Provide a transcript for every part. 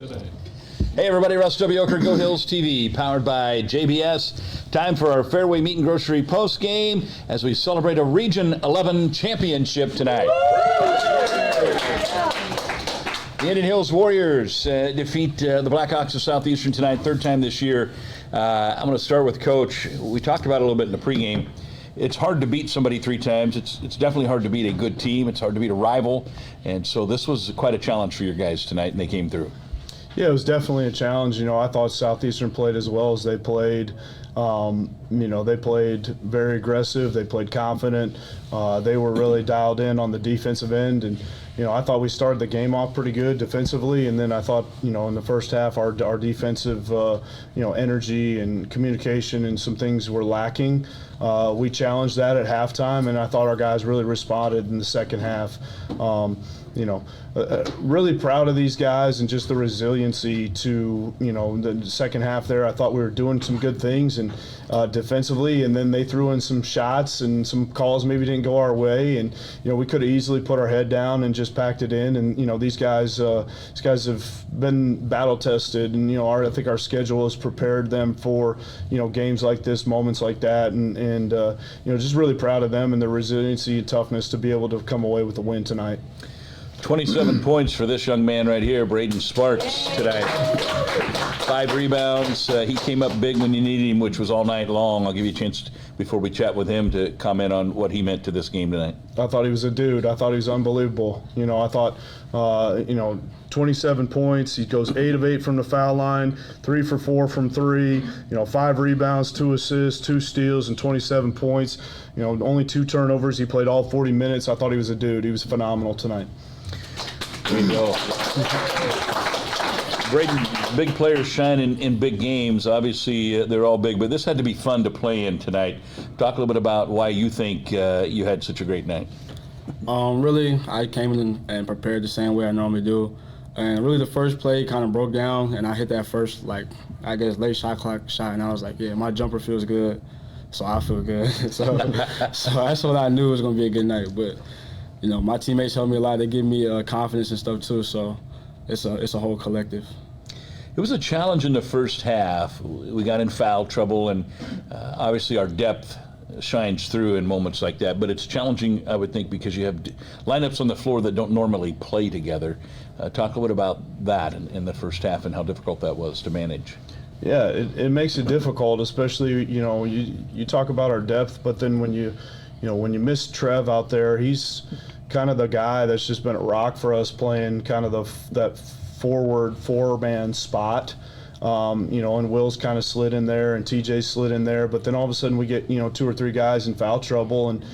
Hey everybody, Russ W. Oker, Go Hills TV, powered by JBS. Time for our Fairway Meat and Grocery post game as we celebrate a Region 11 championship tonight. The Indian Hills Warriors defeat the Blackhawks of Southeastern tonight, third time this year. I'm going to start with Coach. We talked about it a little bit in the pregame. It's hard to beat somebody three times. It's definitely hard to beat a good team. It's hard to beat a rival. And so this was quite a challenge for your guys tonight, and they came through. Yeah, it was definitely a challenge. You know, I thought Southeastern played as well as they played. They played very aggressive. They played confident. They were really dialed in on the defensive end. And, I thought we started the game off pretty good defensively. And then I thought, in the first half, our defensive, energy and communication and some things were lacking. We challenged that at halftime, and I thought our guys really responded in the second half. Really proud of these guys and just the resiliency to, the second half there. I thought we were doing some good things and defensively, and then they threw in some shots and some calls maybe didn't go our way, and we could have easily put our head down and just packed it in. And these guys have been battle tested, and I think our schedule has prepared them for games like this, moments like that, and just really proud of them and their resiliency and toughness to be able to come away with a win tonight. 27 points for this young man right here, Braden Sparks, tonight. 5 rebounds. He came up big when you needed him, which was all night long. I'll give you a chance before we chat with him to comment on what he meant to this game tonight. I thought he was a dude. I thought he was unbelievable. I thought, 27 points. He goes 8 of 8 from the foul line, 3 for 4 from 3, 5 rebounds, 2 assists, 2 steals, and 27 points. Only 2 turnovers. He played all 40 minutes. I thought he was a dude. He was phenomenal tonight. There you go. Braden, big players shine in big games. Obviously, they're all big, but this had to be fun to play in tonight. Talk a little bit about why you think you had such a great night. Really, I came in and prepared the same way I normally do. And really, the first play kind of broke down, and I hit that first, late shot clock shot, and I was like, yeah, my jumper feels good, so I feel good. so that's what I knew was going to be a good night. But my teammates helped me a lot. They give me confidence and stuff too. So it's a whole collective. It was a challenge in the first half. We got in foul trouble, and obviously our depth shines through in moments like that. But it's challenging, I would think, because you have lineups on the floor that don't normally play together. Talk a little bit about that in the first half and how difficult that was to manage. Yeah, it makes it difficult, especially you talk about our depth, but then when you miss Trev out there, he's kind of the guy that's just been a rock for us playing kind of that forward 4-man spot. And Will's kind of slid in there and TJ slid in there, but then all of a sudden we get 2 or 3 guys in foul trouble, and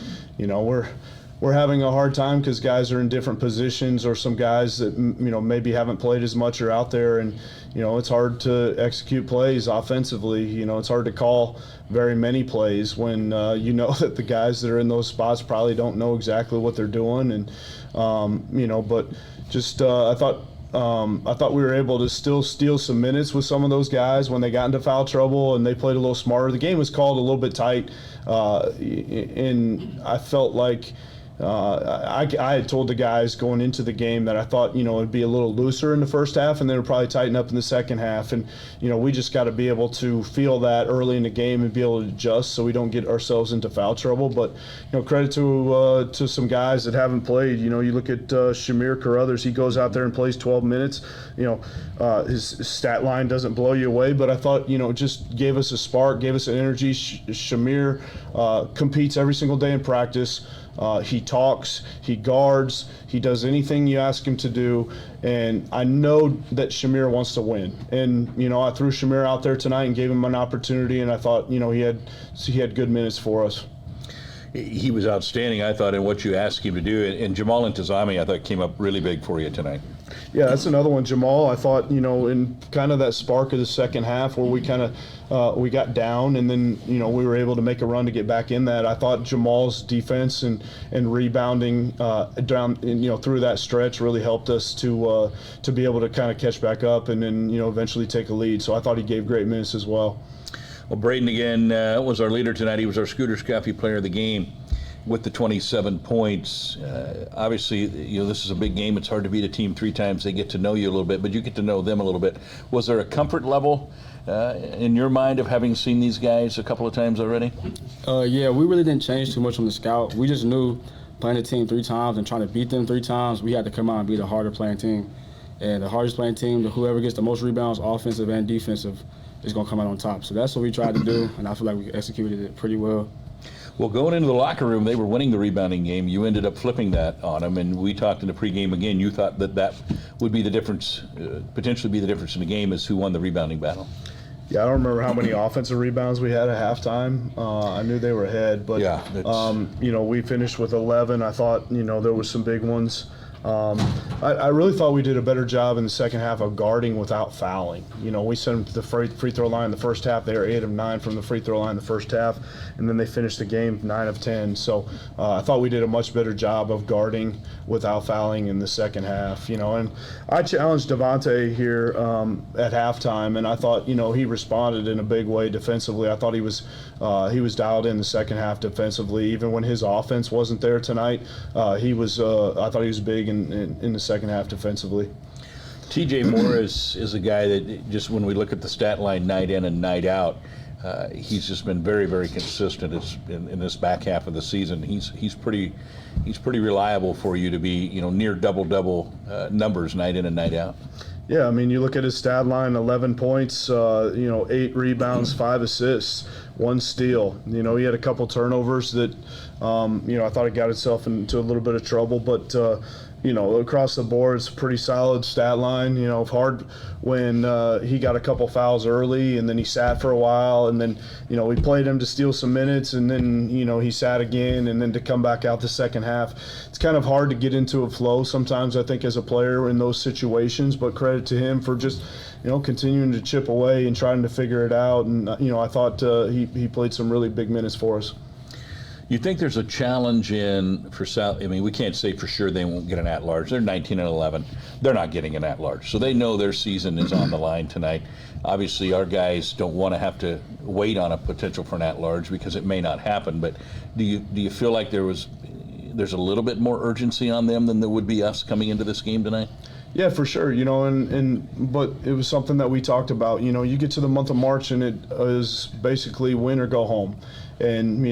we're having a hard time because guys are in different positions, or some guys that maybe haven't played as much are out there, and it's hard to execute plays offensively. It's hard to call very many plays when that the guys that are in those spots probably don't know exactly what they're doing, and but just I thought we were able to still steal some minutes with some of those guys when they got into foul trouble and they played a little smarter. The game was called a little bit tight, and I felt like I had told the guys going into the game that I thought it'd be a little looser in the first half, and then it'd probably tighten up in the second half. And we just got to be able to feel that early in the game and be able to adjust so we don't get ourselves into foul trouble. But credit to some guys that haven't played. You look at Shamir Carruthers. He goes out there and plays 12 minutes. His stat line doesn't blow you away, but I thought just gave us a spark, gave us an energy. Shamir competes every single day in practice. He talks, he guards, he does anything you ask him to do, and I know that Shamir wants to win. And I threw Shamir out there tonight and gave him an opportunity, and I thought he had good minutes for us. He was outstanding, I thought, in what you asked him to do. And Jamal Intizami, I thought, came up really big for you tonight. Yeah, that's another one. Jamal, I thought, in kind of that spark of the second half where we kind of we got down, and then we were able to make a run to get back in that. I thought Jamal's defense and rebounding down through that stretch really helped us to be able to kind of catch back up and then eventually take a lead. So I thought he gave great minutes as well. Well, Braden again was our leader tonight. He was our Scooter Scuffy player of the game. with the 27 points. Obviously, this is a big game. It's hard to beat a team 3 times. They get to know you a little bit, but you get to know them a little bit. Was there a comfort level in your mind of having seen these guys a couple of times already? Yeah, we really didn't change too much from the scout. We just knew playing the team 3 times and trying to beat them 3 times, we had to come out and be the harder playing team. And the hardest playing team, whoever gets the most rebounds, offensive and defensive, is going to come out on top. So that's what we tried to do, and I feel like we executed it pretty well. Well, going into the locker room, they were winning the rebounding game. You ended up flipping that on them, and we talked in the pregame again. You thought that would be the difference, potentially be the difference in the game, is who won the rebounding battle. Yeah, I don't remember how many offensive rebounds we had at halftime. I knew they were ahead, but we finished with 11. I thought there was some big ones. I really thought we did a better job in the second half of guarding without fouling. We sent them to the free throw line in the first half. They were 8 of 9 from the free throw line in the first half, and then they finished the game 9 of 10. So I thought we did a much better job of guarding without fouling in the second half. And I challenged Devontae here at halftime, and I thought he responded in a big way defensively. I thought he was dialed in the second half defensively, even when his offense wasn't there tonight. I thought he was big in the second half defensively. TJ Morris is a guy that just when we look at the stat line night in and night out, he's just been very, very consistent in this back half of the season. He's pretty reliable for you to be near double numbers night in and night out. Yeah, I mean, you look at his stat line: 11 points, 8 rebounds, 5 assists, 1 steal. He had a couple turnovers that I thought he got himself into a little bit of trouble, but across the board, it's a pretty solid stat line. Hard when he got a couple fouls early, and then he sat for a while, and then we played him to steal some minutes, and then he sat again, and then to come back out the second half. It's kind of hard to get into a flow sometimes, I think, as a player in those situations. But credit to him for just continuing to chip away and trying to figure it out. And I thought he played some really big minutes for us. You think there's a challenge for South? I mean, we can't say for sure they won't get an at-large. They're 19 and 11. They're not getting an at-large, so they know their season is on the line tonight. Obviously, our guys don't want to have to wait on a potential for an at-large because it may not happen. But do you feel like there's a little bit more urgency on them than there would be us coming into this game tonight? Yeah, for sure. But it was something that we talked about. You get to the month of March and it is basically win or go home. And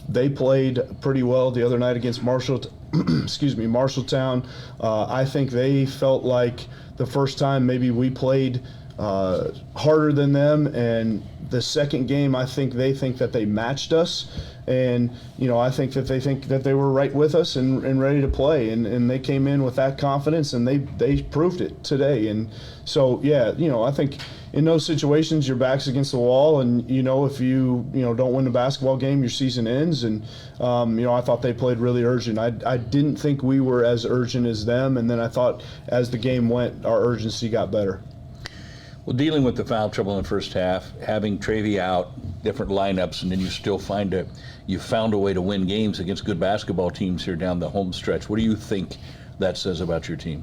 they played pretty well the other night against Marshalltown. I think they felt like the first time maybe we played harder than them, and the second game I think that they matched us. And I think that they think that they were right with us and ready to play, and they came in with that confidence, and they proved it today. And so I think in those situations your back's against the wall, and if you don't win the basketball game, your season ends. And I thought they played really urgent. I didn't think we were as urgent as them, and then I thought as the game went, our urgency got better. Well, dealing with the foul trouble in the first half, having Travy out, different lineups, and then you still you found a way to win games against good basketball teams here down the home stretch. What do you think that says about your team?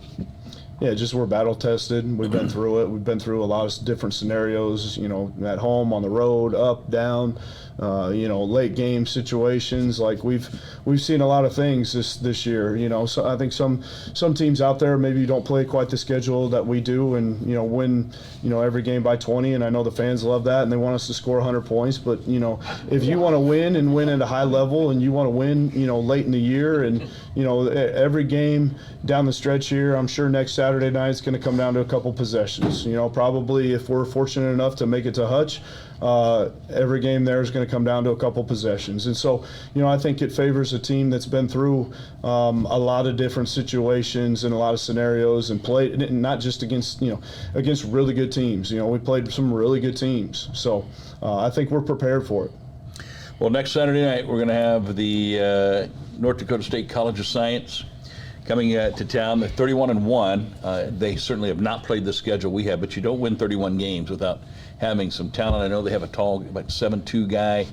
Yeah, just we're battle tested. We've been through it. We've been through a lot of different scenarios, at home, on the road, up, down, late game situations. Like we've seen a lot of things this year. So I think some teams out there maybe don't play quite the schedule that we do, and win every game by 20. And I know the fans love that, and they want us to score 100 points. But if you want to win and win at a high level, and you want to win late in the year, and every game down the stretch here, I'm sure next Saturday night it's going to come down to a couple possessions. Probably if we're fortunate enough to make it to Hutch, every game there is going to come down to a couple possessions. And so, I think it favors a team that's been through a lot of different situations and a lot of scenarios, and played not just against really good teams. We played some really good teams. So I think we're prepared for it. Well, next Saturday night we're going to have the North Dakota State College of Science coming to town. They're 31-1. They certainly have not played the schedule we have, but you don't win 31 games without having some talent. I know they have a tall, about 7'2" guy.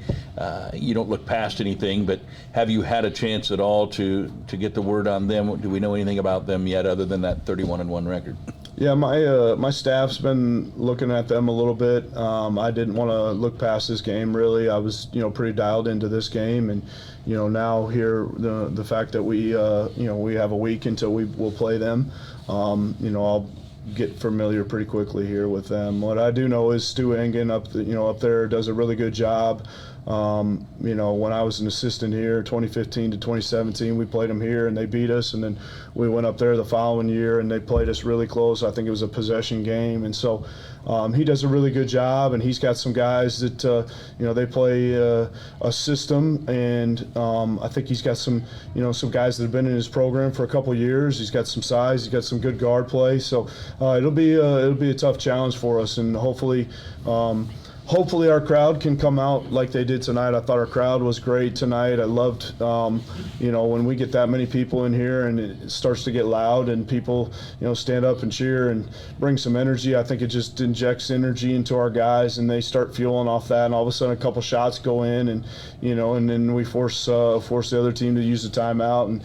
You don't look past anything, but have you had a chance at all to get the word on them? Do we know anything about them yet other than that 31-1 record? Yeah, my staff's been looking at them a little bit. I didn't want to look past this game really. I was pretty dialed into this game, and now here the fact that we we have a week until we'll play them. I'll get familiar pretty quickly here with them. What I do know is Stu Engen up there does a really good job. When I was an assistant here, 2015 to 2017, we played them here and they beat us, and then we went up there the following year and they played us really close. I think it was a possession game, and so he does a really good job, and he's got some guys that they play a system, and I think he's got some some guys that have been in his program for a couple years. He's got some size, he's got some good guard play, so it'll be a tough challenge for us, and hopefully our crowd can come out like they did tonight. I thought our crowd was great tonight. I loved, when we get that many people in here and it starts to get loud and people, stand up and cheer and bring some energy. I think it just injects energy into our guys and they start fueling off that. And all of a sudden, a couple shots go in, and and then we force the other team to use the timeout. And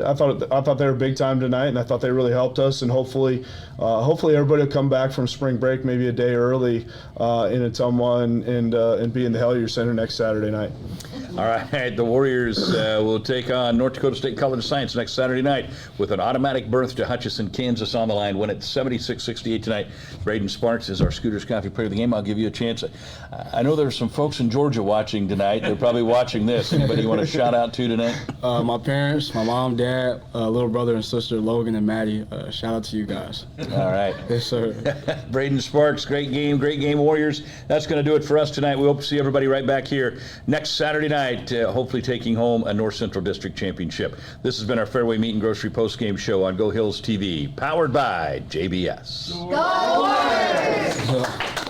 I thought they were big time tonight, and I thought they really helped us. And hopefully everybody will come back from spring break maybe a day early in Ottumwa and be in the Hellier Center next Saturday night. All right, the Warriors will take on North Dakota State College of Science next Saturday night with an automatic berth to Hutchinson, Kansas on the line. Win it 76-68 tonight. Braden Sparks is our Scooters Coffee player of the game. I'll give you a chance. I know there's some folks in Georgia watching tonight. They're probably watching this. Anybody you want to shout out to tonight? My parents, my mom, dad, little brother and sister, Logan and Maddie. Shout out to you guys. All right. Yes, sir. Braden Sparks, great game, Warriors. That's going to do it for us tonight. We hope to see everybody right back here next Saturday night, hopefully taking home a North Central District championship. This has been our Fairway Meat and Grocery postgame show on Go Hills TV, powered by JBS. Go Warriors!